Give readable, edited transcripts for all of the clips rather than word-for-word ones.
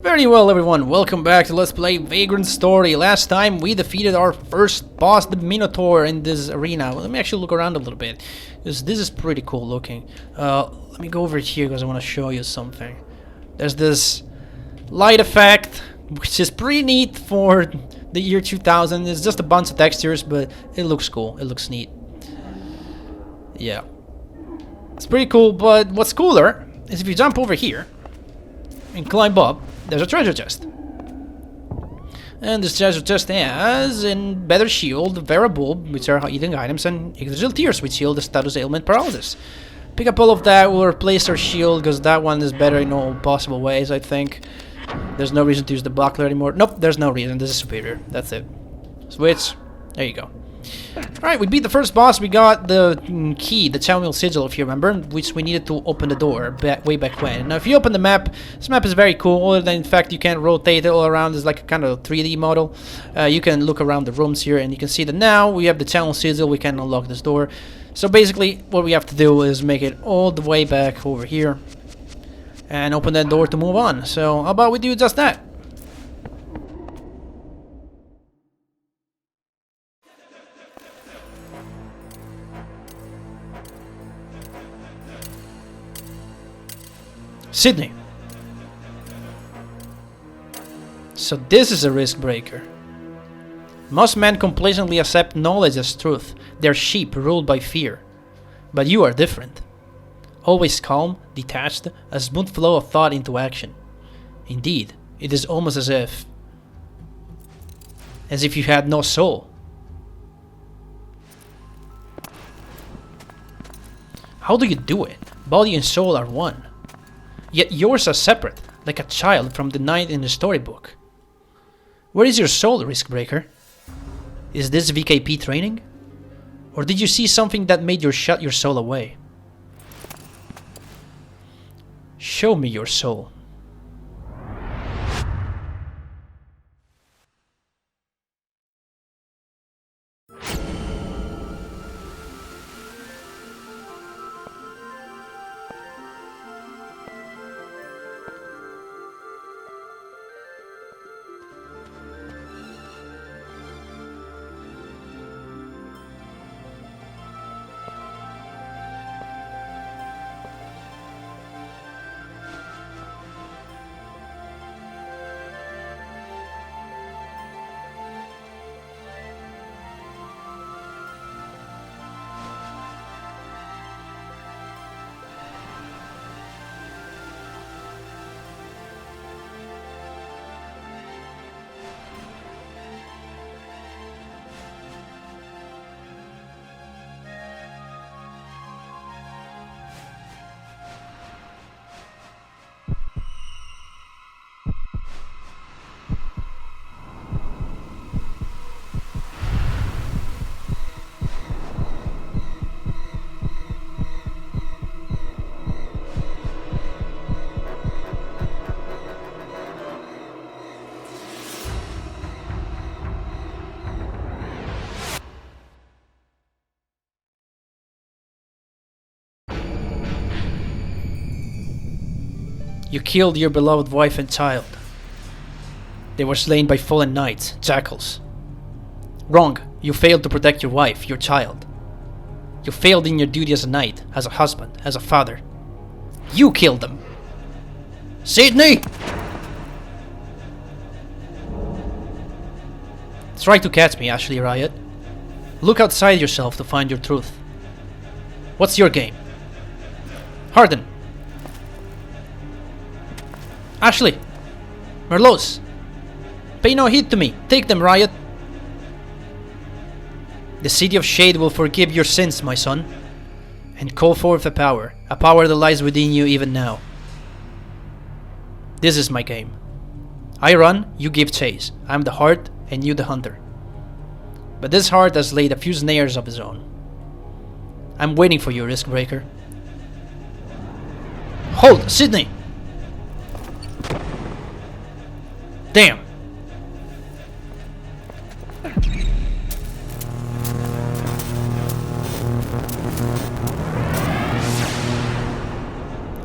Very well, everyone, welcome back to Let's Play Vagrant Story. Last time we defeated our first boss, the Minotaur, in this arena. Well, let me actually look around a little bit, because this is pretty cool looking. Let me go over here because I want to show you something. There's this light effect, which is pretty neat for the year 2000. It's just a bunch of textures, but it looks cool. It looks neat. Yeah. It's pretty cool, but what's cooler is if you jump over here and climb up, there's a treasure chest. And this treasure chest has a better shield, Vera bulb, which are eating items, and Yggdrasil tears, which heal the status ailment paralysis. Pick up all of that, we'll replace our shield, because that one is better in all possible ways, I think. There's no reason to use the buckler anymore. Nope, there's no reason, this is superior. That's it. Switch. There you go. Alright, we beat the first boss, we got the key, the Chamomile Sigil, if you remember, which we needed to open the door way back when. Now, if you open the map, this map is very cool, and in fact, you can rotate it all around. It's like a kind of 3D model. You can look around the rooms here, and you can see that now we have the Chamomile Sigil, we can unlock this door. So basically, what we have to do is make it all the way back over here, and open that door to move on. So, how about we do just that? Sydney. So this is a Riskbreaker. Most men complacently accept knowledge as truth. They're sheep ruled by fear. But you are different. Always calm, detached, a smooth flow of thought into action. Indeed, it is almost as if you had no soul. How do you do it? Body and soul are one. Yet yours are separate, like a child from the knight in the storybook. Where is your soul, Riskbreaker? Is this VKP training? Or did you see something that made you shut your soul away? Show me your soul. You killed your beloved wife and child. They were slain by fallen knights, jackals. Wrong, you failed to protect your wife, your child. You failed in your duty as a knight, as a husband, as a father. You killed them! Sydney! Try to catch me, Ashley Riot. Look outside yourself to find your truth. What's your game? Harden! Ashley! Merlos! Pay no heed to me! Take them, Riot! The City of Shade will forgive your sins, my son. And call forth a power that lies within you even now. This is my game. I run, you give chase. I am the heart, and you the hunter. But this heart has laid a few snares of his own. I'm waiting for you, Riskbreaker. Hold! Sydney! Damn!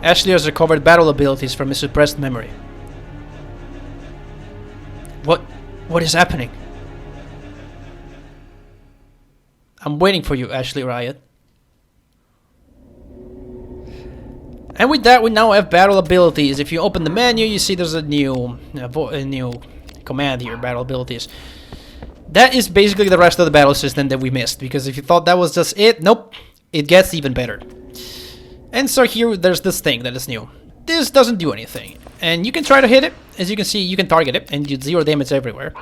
Ashley has recovered battle abilities from his suppressed memory. What is happening? I'm waiting for you, Ashley Riot. And with that, we now have battle abilities. If you open the menu, you see there's a new command here, battle abilities. That is basically the rest of the battle system that we missed, because if you thought that was just it, nope, it gets even better. And so here, there's this thing that is new. This doesn't do anything, and you can try to hit it. As you can see, you can target it, and you do 0 damage everywhere.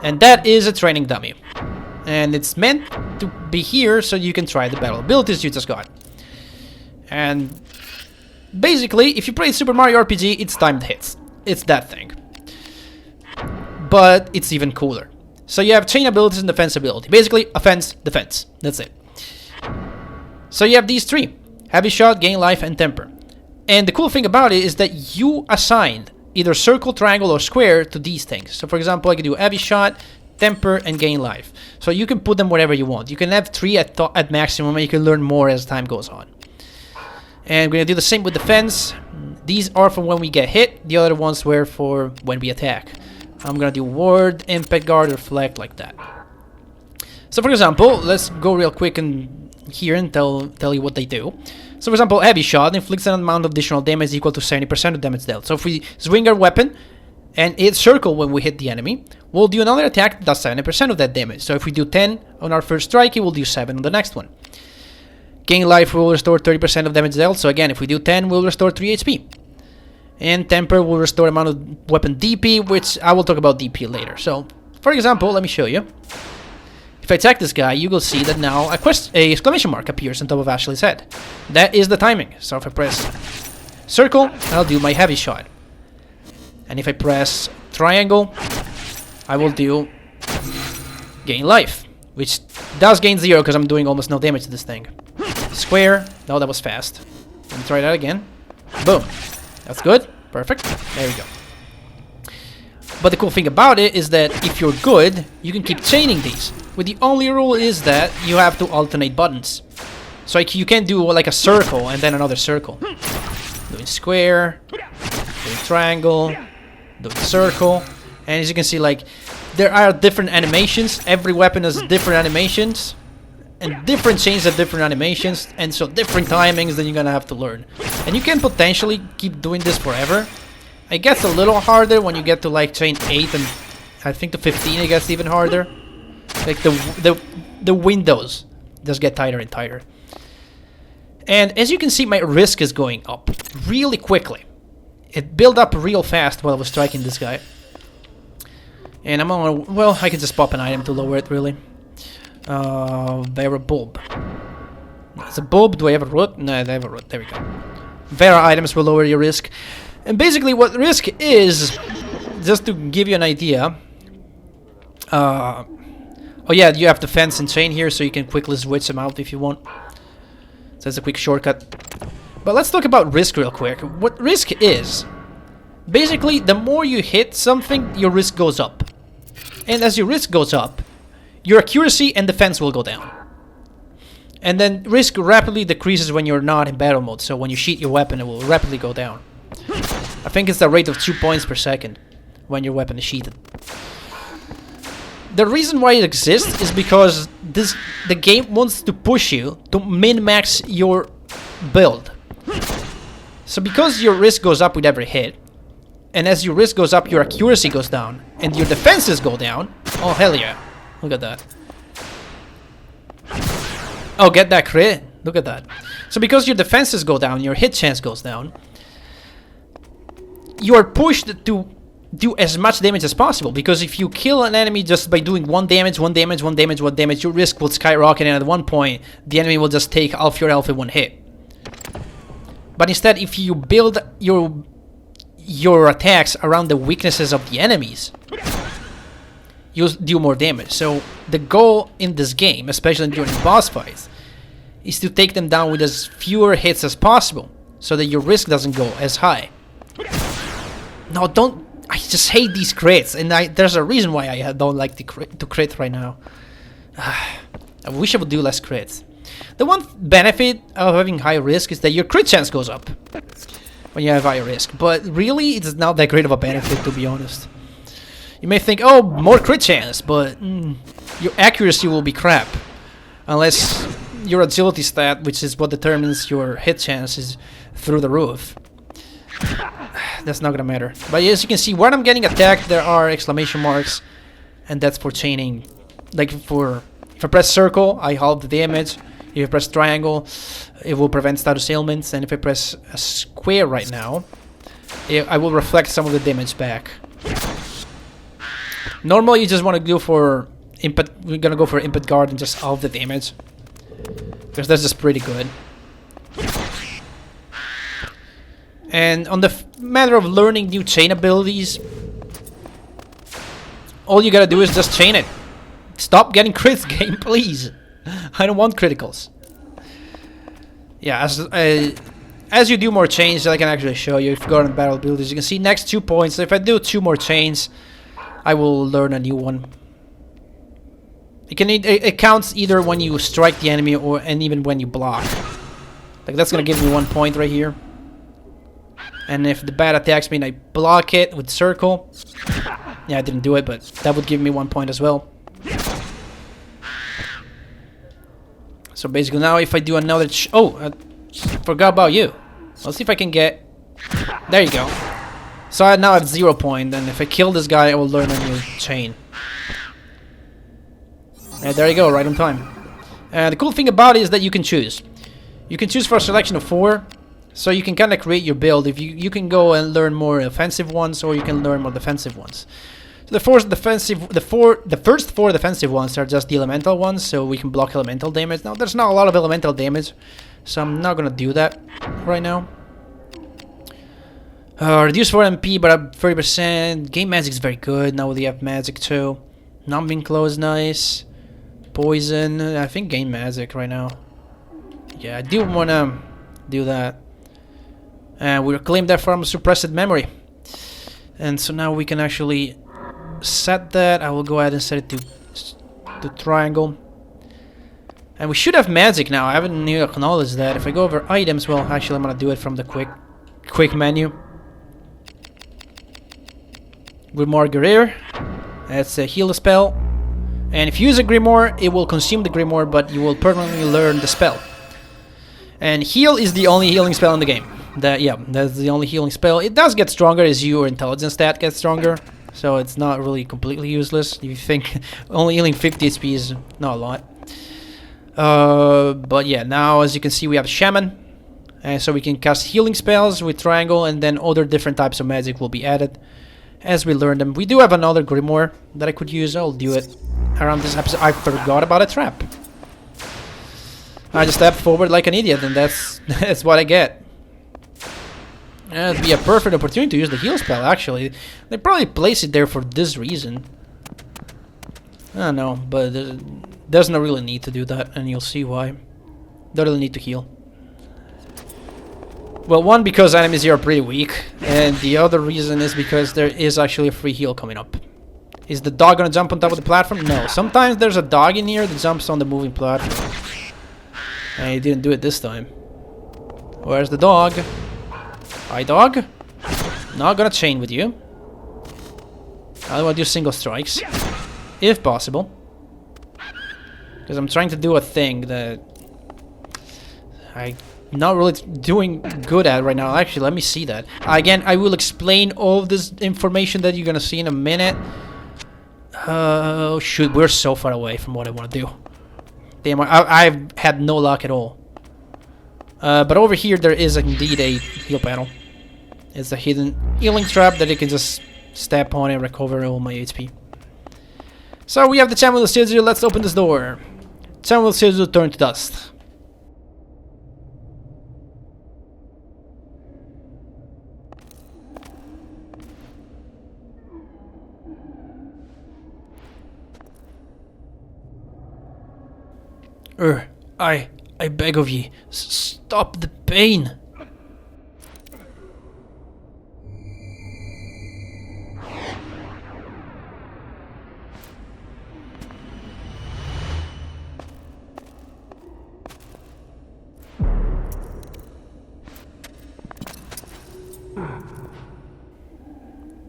And that is a training dummy. And it's meant to be here so you can try the battle abilities you just got. And basically, if you play Super Mario RPG, it's timed hits. It's that thing. But it's even cooler. So you have chain abilities and defense ability. Basically, offense, defense. That's it. So you have these 3. Heavy shot, gain life, and temper. And the cool thing about it is that you assigned either circle, triangle, or square to these things. So for example, I can do heavy shot, temper, and gain life. So you can put them wherever you want. You can have 3 at maximum, and you can learn more as time goes on. And we're going to do the same with defense. These are for when we get hit. The other ones were for when we attack. I'm going to do ward, impact guard, reflect, like that. So for example, let's go real quick and here and tell you what they do. So for example, heavy shot inflicts an amount of additional damage equal to 70% of damage dealt. So if we swing our weapon and hit circle when we hit the enemy, we'll do another attack that does 70% of that damage. So if we do 10 on our first strike, it will do 7 on the next one. Gain life will restore 30% of damage dealt. So again, if we do 10, we'll restore 3 HP. And temper will restore amount of weapon DP, which I will talk about DP later. So, for example, let me show you. If I attack this guy, you will see that now a exclamation mark appears on top of Ashley's head. That is the timing. So if I press circle, I'll do my heavy shot. And if I press triangle, I will do gain life, which does gain 0 because I'm doing almost no damage to this thing. Square, no, that was fast. Let me try that again. Boom. That's good. Perfect. There we go. But the cool thing about it is that if you're good, you can keep chaining these. But the only rule is that you have to alternate buttons. So like you can't do like a circle and then another circle. Doing square, doing triangle, doing circle. And as you can see, like, there are different animations. Every weapon has different animations. And different chains have different animations. And so different timings that you're gonna have to learn. And you can potentially keep doing this forever. It gets a little harder when you get to like chain 8 and I think to 15 it gets even harder. Like the windows just get tighter and tighter. And as you can see, my risk is going up really quickly. It built up real fast while I was striking this guy. And I'm on, well, I can just pop an item to lower it really. Vera bulb. It's a bulb. Do I have a root? No, I have a root. There we go. Vera items will lower your risk. And basically what risk is, just to give you an idea, oh yeah, you have defense and chain here, so you can quickly switch them out if you want. So that's a quick shortcut. But let's talk about risk real quick. What risk is, basically the more you hit something, your risk goes up. And as your risk goes up, your accuracy and defense will go down. And then risk rapidly decreases when you're not in battle mode, so when you sheath your weapon, it will rapidly go down. I think it's the rate of 2 points per second when your weapon is sheathed. The reason why it exists is because the game wants to push you to min-max your build. So because your risk goes up with every hit, and as your risk goes up, your accuracy goes down, and your defenses go down. Oh, hell yeah. Look at that. Oh, get that crit. Look at that. So because your defenses go down, your hit chance goes down, you are pushed to do as much damage as possible. Because if you kill an enemy just by doing 1 damage, 1 damage, 1 damage, 1 damage, your risk will skyrocket, and at one point, the enemy will just take half your health in 1 hit. But instead, if you build your attacks around the weaknesses of the enemies, you do more damage. So the goal in this game, especially during boss fights, is to take them down with as fewer hits as possible, so that your risk doesn't go as high. No, don't. I just hate these crits, and there's a reason why I don't like to crit right now. I wish I would do less crits. The one benefit of having high risk is that your crit chance goes up when you have high risk, but really it's not that great of a benefit, to be honest. You may think, oh, more crit chance, but your accuracy will be crap. Unless your agility stat, which is what determines your hit chance, is through the roof. That's not gonna matter. But as you can see, when I'm getting attacked, there are exclamation marks. And that's for chaining. Like if I press circle, I halve the damage. If I press triangle, it will prevent status ailments. And if I press a square right now, I will reflect some of the damage back. Normally, you just want to go for input. We're gonna go for input guard and just halve the damage, because that's just pretty good. And on the matter of learning new chain abilities, all you gotta do is just chain it. Stop getting crits, game, please. I don't want criticals. Yeah, as you do more chains, I can actually show you. If you go on battle abilities, you can see next 2 points. If I do 2 more chains, I will learn a new one. It counts either when you strike the enemy and even when you block. Like that's gonna give me 1 point right here. And if the bat attacks me and I block it with circle, yeah, I didn't do it, but that would give me 1 point as well. So basically now if I do another I forgot about you. Let's see if I can get... There you go. So I now have 0 point, and if I kill this guy, I will learn a new chain. And there you go, right on time. The cool thing about it is that you can choose. You can choose for a selection of 4. So you can kind of create your build. If you can go and learn more offensive ones, or you can learn more defensive ones. So the first 4 defensive ones are just the elemental ones, so we can block elemental damage. Now there's not a lot of elemental damage, so I'm not gonna do that right now. Reduce 4 MP, but up 30%. Game magic is very good. Now we have magic too. Numbing close, nice. Poison. I think game magic right now. Yeah, I do wanna do that. And we reclaim that from suppressed memory. And so now we can actually set that. I will go ahead and set it to triangle. And we should have magic now. I haven't even acknowledged that. If I go over items, well, actually I'm gonna do it from the quick menu. Grimoire Guerrier. That's a heal spell. And if you use a Grimoire, it will consume the Grimoire, but you will permanently learn the spell. And heal is the only healing spell in the game. That's the only healing spell. It does get stronger as your intelligence stat gets stronger, so it's not really completely useless. You think only healing 50 HP is not a lot. But yeah, now as you can see we have Shaman, and so we can cast healing spells with triangle, and then other different types of magic will be added as we learn them. We do have another Grimoire that I could use. I'll do it around this episode. I forgot about a trap. I just step forward like an idiot, and that's what I get. It'd be a perfect opportunity to use the heal spell, actually. They probably place it there for this reason. I don't know, but there's no really need to do that, and you'll see why. Don't really need to heal. Well, one, because enemies here are pretty weak, and the other reason is because there is actually a free heal coming up. Is the dog gonna jump on top of the platform? No. Sometimes there's a dog in here that jumps on the moving platform. And he didn't do it this time. Where's the dog? Hi, dog. Not gonna chain with you. I want to do single strikes, if possible, because I'm trying to do a thing that I'm not really doing good at right now. Actually, let me see that. Again, I will explain all of this information that you're gonna see in a minute. Oh shoot, we're so far away from what I want to do. Damn, I've had no luck at all. But over here there is indeed a heal panel. It's a hidden healing trap that you can just step on and recover all my HP. So we have the Channel of Sigil. Let's open this door. Channel of Sigil turn to dust. I beg of ye, stop the pain.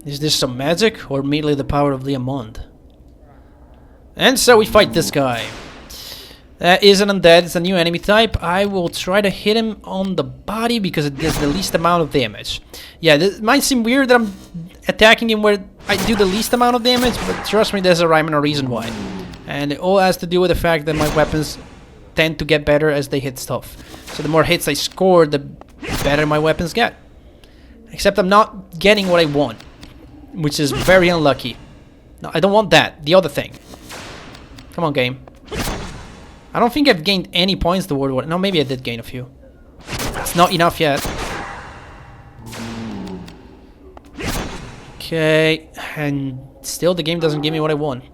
Is this some magic or merely the power of Leá Monde? And so we fight this guy. That is an undead, it's a new enemy type. I will try to hit him on the body because it does the least amount of damage. Yeah, this might seem weird that I'm attacking him where I do the least amount of damage, but trust me, there's a rhyme and a reason why. And it all has to do with the fact that my weapons tend to get better as they hit stuff. So the more hits I score, the better my weapons get. Except I'm not getting what I want, which is very unlucky. No, I don't want that. The other thing. Come on, game. I don't think I've gained any points toward what. No, maybe I did gain a few. It's not enough yet. Okay, and still the game doesn't give me what I want.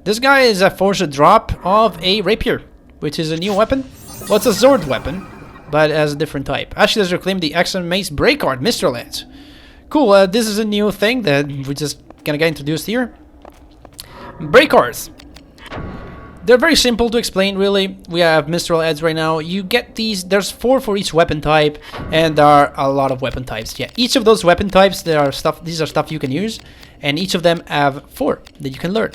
This guy is a forced drop of a rapier, which is a new weapon. Well, it's a sword weapon, but as a different type. Ashley has reclaimed the Axe and Mace break art, Mr. Lads. Cool, this is a new thing that we're just gonna get introduced here. Break arts. They're very simple to explain, really. We have Mistral ads right now. You get these, there's 4 for each weapon type, and there are a lot of weapon types. Yeah, each of those weapon types, these are stuff you can use, and each of them have 4 that you can learn.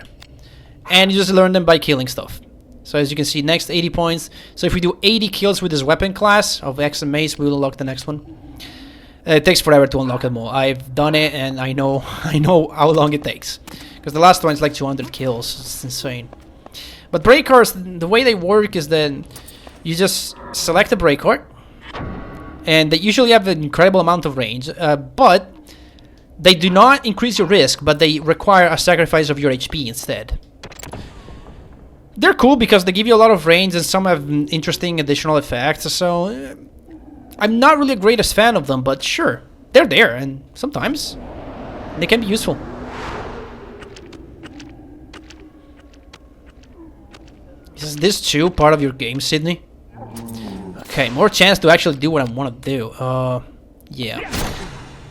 And you just learn them by killing stuff. So as you can see, next 80 points. So if we do 80 kills with this weapon class of Axe and Mace, we will unlock the next one. It takes forever to unlock them all. I've done it, and I know how long it takes. Because the last one's like 200 kills. It's insane. But break arts, the way they work is that you just select a break art, and they usually have an incredible amount of range, but they do not increase your risk, but they require a sacrifice of your HP instead. They're cool because they give you a lot of range, and some have interesting additional effects, so I'm not really a greatest fan of them, but sure, they're there, and sometimes they can be useful. Is this too part of your game, Sydney? Okay, more chance to actually do what I want to do. Yeah.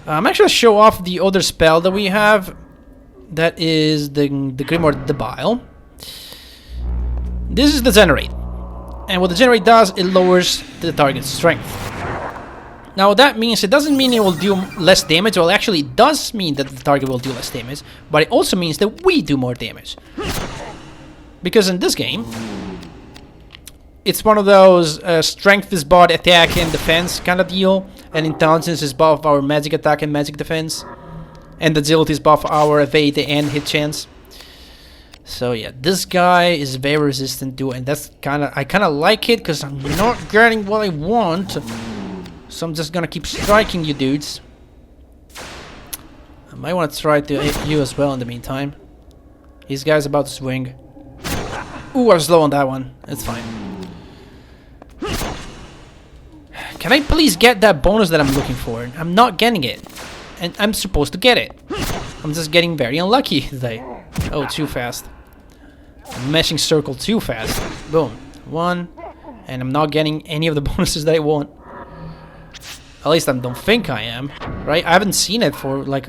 I'm actually gonna show off the other spell that we have. That is the Grimoire Debile. This is the Generate. And what the Generate does, it lowers the target's strength. Now what that means, it doesn't mean it will do less damage. Well, actually it does mean that the target will do less damage. But it also means that we do more damage. Because in this game, it's one of those strength is bought attack and defense kind of deal, and intelligence is buff our magic attack and magic defense, and agility is buff our evade and hit chance. So yeah, this guy is very resistant to it, and that's I kind of like it because I'm not getting what I want. So I'm just gonna keep striking you dudes. I might want to try to hit you as well in the meantime. This guy's about to swing. Ooh, I was slow on that one. It's fine. Can I please get that bonus that I'm looking for? I'm not getting it. And I'm supposed to get it. I'm just getting very unlucky today. Oh, too fast. I'm meshing circle too fast. Boom. 1. And I'm not getting any of the bonuses that I want. At least I don't think I am. Right? I haven't seen it for like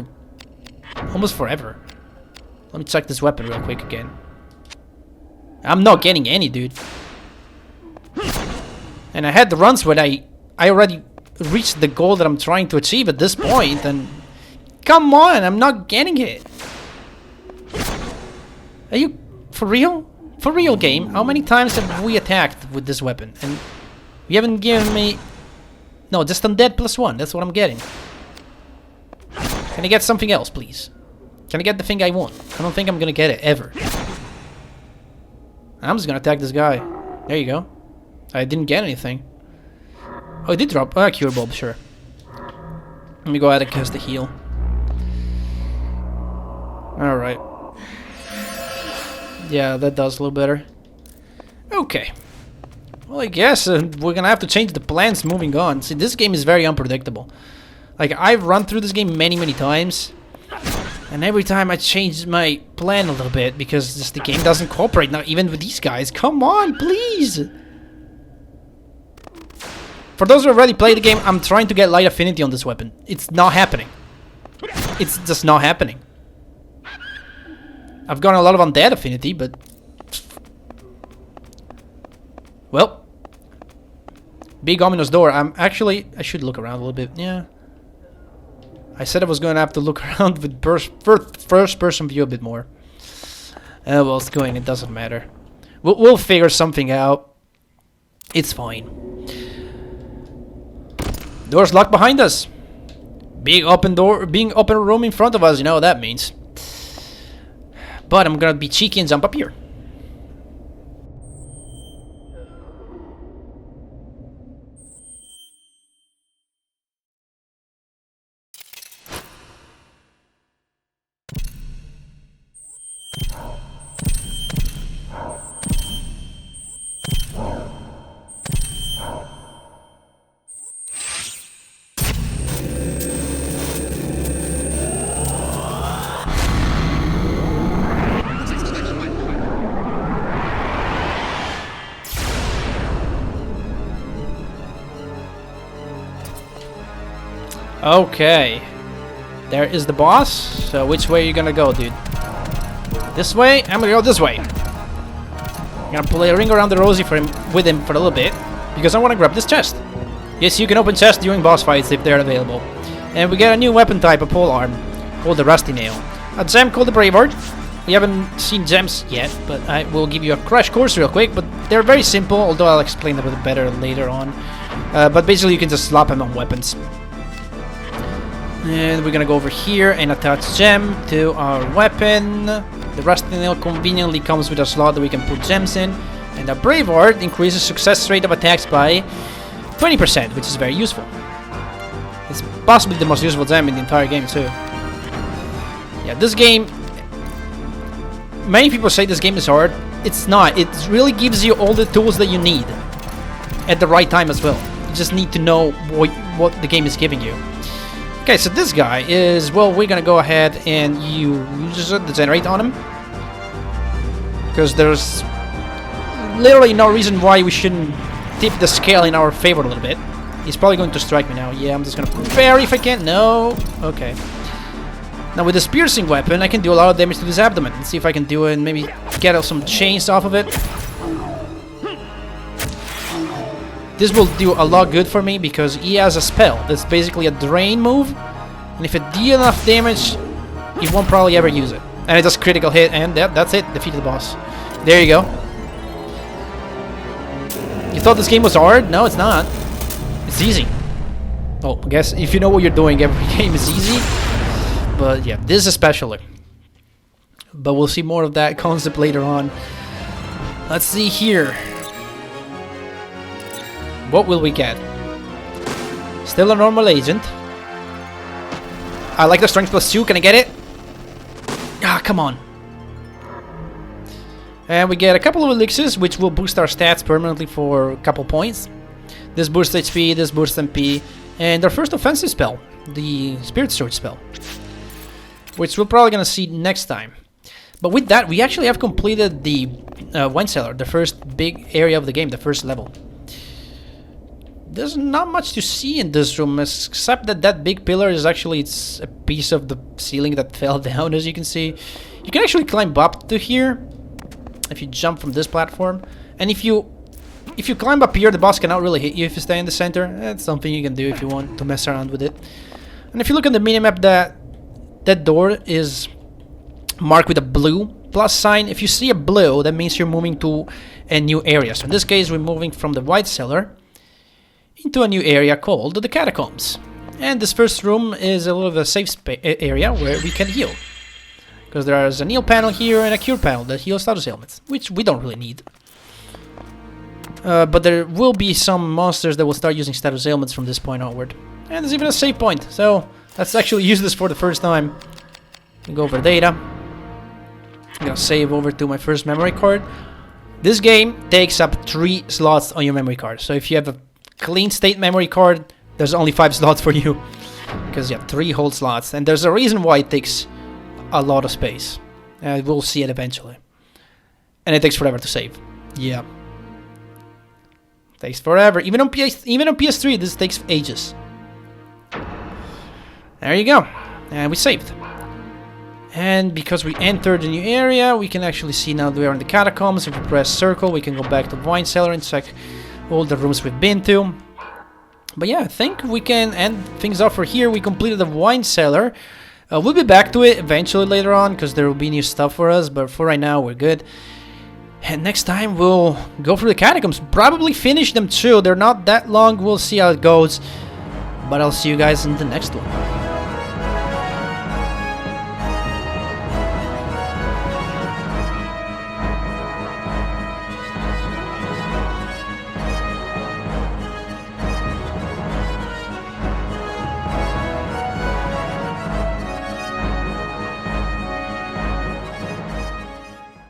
almost forever. Let me check this weapon real quick again. I'm not getting any, dude. And I had the runs where I already reached the goal that I'm trying to achieve at this point, and come on, I'm not getting it. Are you for real? For real, game? How many times have we attacked with this weapon? And you haven't given me... No, just undead +1. That's what I'm getting. Can I get something else, please? Can I get the thing I want? I don't think I'm gonna get it, ever. I'm just gonna attack this guy. There you go. I didn't get anything. Oh, it did drop. Oh, Cure Bulb, sure. Let me go ahead and cast the heal. Alright. Yeah, that does a little better. Okay. Well, I guess we're gonna have to change the plans moving on. See, this game is very unpredictable. Like, I've run through this game many, many times. And every time I change my plan a little bit because just the game doesn't cooperate now, even with these guys. Come on, please! For those who already played the game, I'm trying to get light affinity on this weapon. It's not happening. It's just not happening. I've gotten a lot of undead affinity, but... Well. Big ominous door. I should look around a little bit. Yeah. I said I was going to have to look around with first person view a bit more. Well, it's going, it doesn't matter. We'll figure something out. It's fine. Door's locked behind us. Being open room in front of us, you know what that means. But I'm gonna be cheeky and jump up here. Okay, there is the boss. So which way are you gonna go, dude? This way? I'm gonna go this way. I'm gonna play a ring around the rosy with him for a little bit, because I want to grab this chest. Yes, you can open chests during boss fights if they're available. And we get a new weapon type, a pole arm, called the Rusty Nail. A gem called the Braveheart. We haven't seen gems yet, but I will give you a crash course real quick. But they're very simple, although I'll explain them a bit better later on. But basically you can just slap them on weapons. And we're gonna go over here and attach gem to our weapon. The Rusty Nail conveniently comes with a slot that we can put gems in. And the Braveheart increases success rate of attacks by 20%, which is very useful. It's possibly the most useful gem in the entire game too. Yeah, this game... Many people say this game is hard. It's not. It really gives you all the tools that you need at the right time as well. You just need to know what the game is giving you. Okay, so this guy is, well, we're gonna go ahead and use the generate on him. Because there's literally no reason why we shouldn't tip the scale in our favor a little bit. He's probably going to strike me now. Yeah, I'm just gonna parry if I can. No. Okay. Now with this piercing weapon, I can do a lot of damage to his abdomen. Let's see if I can do it and maybe get some chains off of it. This will do a lot good for me because he has a spell that's basically a drain move, and if it deals enough damage, he won't probably ever use it. And it does critical hit, and that's it. Defeated the boss. There you go. You thought this game was hard? No, it's not. It's easy. Oh, I guess if you know what you're doing, every game is easy. But yeah, this especially. But we'll see more of that concept later on. Let's see here. What will we get? Still a normal agent. I like the strength +2. Can I get it? Ah, come on. And we get a couple of elixirs, which will boost our stats permanently for a couple points. This boosts HP, this boosts MP, and our first offensive spell, the Spirit Sword spell, which we're probably gonna see next time. But with that, we actually have completed the wine cellar, the first big area of the game, the first level. There's not much to see in this room, except that that big pillar is actually it's a piece of the ceiling that fell down, as you can see. You can actually climb up to here if you jump from this platform, and if you climb up here, the boss cannot really hit you if you stay in the center. That's something you can do if you want to mess around with it. And if you look at the minimap, that door is marked with a blue plus sign. If you see a blue, that means you're moving to a new area. So in this case, we're moving from the white cellar into a new area called the catacombs. And this first room is a little bit of a safe area where we can heal. Because there is a heal panel here and a cure panel that heals status ailments, which we don't really need. But there will be some monsters that will start using status ailments from this point onward. And there's even a save point, so let's actually use this for the first time. Go over data. I'm gonna save over to my first memory card. This game takes up 3 slots on your memory card, so if you have a clean state memory card, there's only 5 slots for you, because you have 3 whole slots, and there's a reason why it takes a lot of space. We'll see it eventually. And it takes forever to save. Yeah. Takes forever. Even on PS3, this takes ages. There you go. And we saved. And because we entered a new area, we can actually see now that we are in the catacombs. If we press circle, we can go back to the wine cellar and check all the rooms we've been to. But yeah, I think we can end things off for here. We completed the wine cellar. We'll be back to it eventually later on, because there will be new stuff for us, but for right now, we're good. And next time, we'll go through the catacombs. Probably finish them too. They're not that long. We'll see how it goes. But I'll see you guys in the next one.